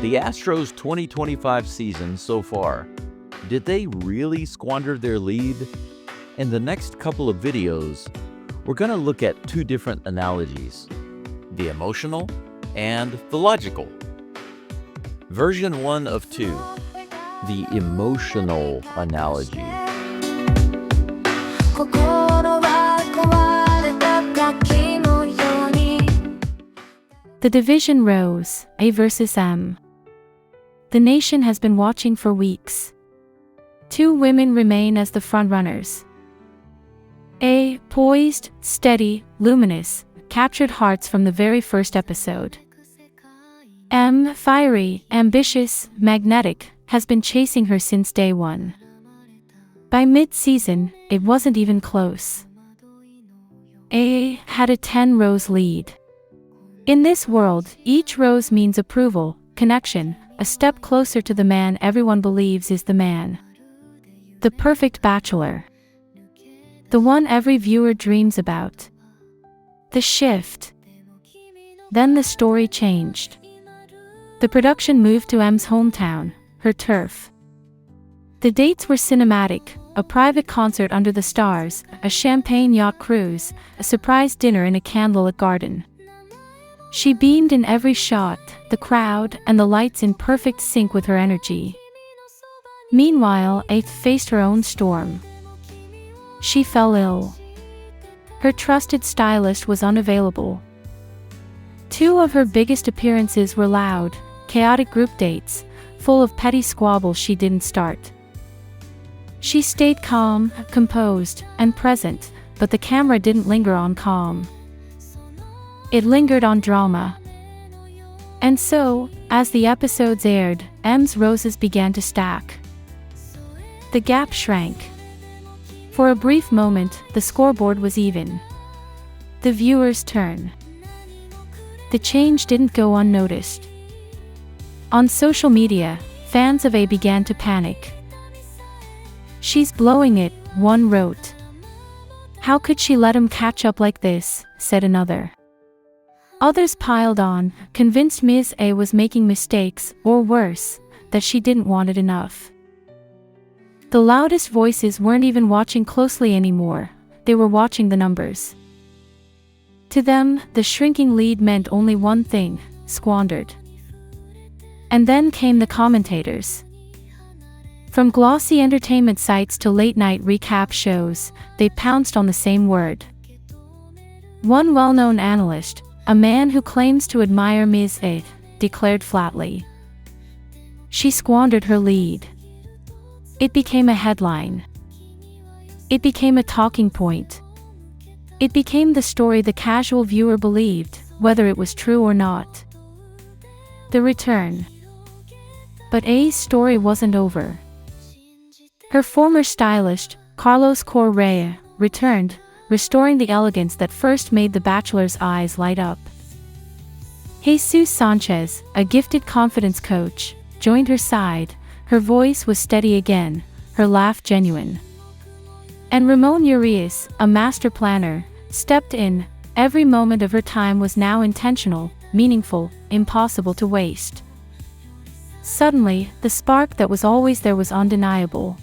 the Astros' 2025 season so far, did they really squander their lead? In the next couple of videos, we're going to look at two different analogies, the emotional and the logical. Version 1 of 2, the emotional analogy. The division rose, A versus M. The nation has been watching for weeks. Two women remain as the frontrunners. A, poised, steady, luminous, captured hearts from the very first episode. M, fiery, ambitious, magnetic, has been chasing her since day one. By mid-season, it wasn't even close. A had a 10-rose lead. In this world, each rose means approval, connection, a step closer to the man everyone believes is the man. The perfect bachelor. The one every viewer dreams about. The shift. Then the story changed. The production moved to M's hometown, her turf. The dates were cinematic, a private concert under the stars, a champagne yacht cruise, a surprise dinner in a candlelit garden. She beamed in every shot, the crowd and the lights in perfect sync with her energy. Meanwhile, A faced her own storm. She fell ill. Her trusted stylist was unavailable. Two of her biggest appearances were loud, chaotic group dates, full of petty squabbles she didn't start. She stayed calm, composed, and present, but the camera didn't linger on calm. It lingered on drama. And so, as the episodes aired, M's roses began to stack. The gap shrank. For a brief moment, the scoreboard was even. The viewer's turn. The change didn't go unnoticed. On social media, fans of A began to panic. "She's blowing it," one wrote. "How could she let him catch up like this?" said another. Others piled on, convinced Ms. A was making mistakes, or worse, that she didn't want it enough. The loudest voices weren't even watching closely anymore, they were watching the numbers. To them, the shrinking lead meant only one thing: squandered. And then came the commentators. From glossy entertainment sites to late-night recap shows, they pounced on the same word. One well-known analyst, a man who claims to admire Ms. A, declared flatly, "She squandered her lead." It became a headline. It became a talking point. It became the story the casual viewer believed, whether it was true or not. The return. But A's story wasn't over. Her former stylist, Carlos Correa, returned, restoring the elegance that first made The Bachelor's eyes light up. Jesus Sanchez, a gifted confidence coach, joined her side. Her voice was steady again, her laugh genuine. And Ramon Urias, a master planner, stepped in. Every moment of her time was now intentional, meaningful, impossible to waste. Suddenly, the spark that was always there was undeniable.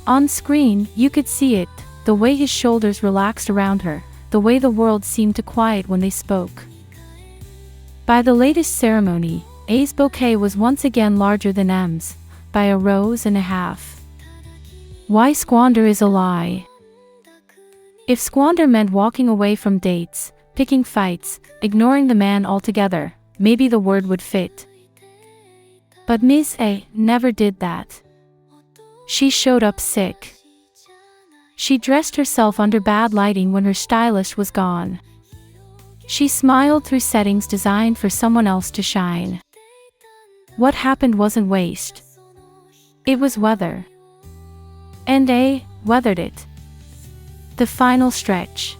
On screen, you could see it, the way his shoulders relaxed around her, the way the world seemed to quiet when they spoke. By the latest ceremony, A's bouquet was once again larger than M's, by a rose and a half. Why squander is a lie. If squander meant walking away from dates, picking fights, ignoring the man altogether, maybe the word would fit. But Ms. A never did that. She showed up sick. She dressed herself under bad lighting when her stylist was gone. She smiled through settings designed for someone else to shine. What happened wasn't waste. It was weather. And A weathered it. The final stretch.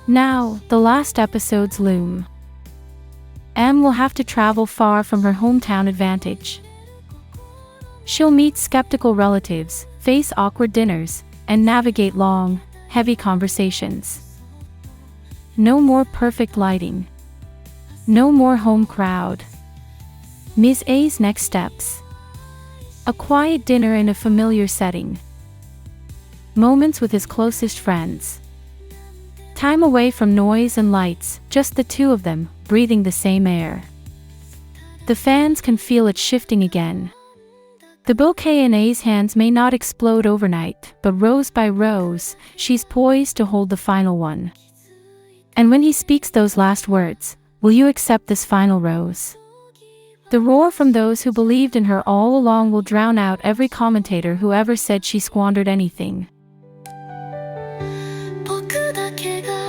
Now, the last episodes loom. M will have to travel far from her hometown advantage. She'll meet skeptical relatives, face awkward dinners, and navigate long, heavy conversations. No more perfect lighting. No more home crowd. Ms. A's next steps. A quiet dinner in a familiar setting. Moments with his closest friends. Time away from noise and lights, just the two of them, breathing the same air. The fans can feel it shifting again. The bouquet in A's hands may not explode overnight, but rose by rose, she's poised to hold the final one. And when he speaks those last words, will you accept this final rose? The roar from those who believed in her all along will drown out every commentator who ever said she squandered anything. 僕だけが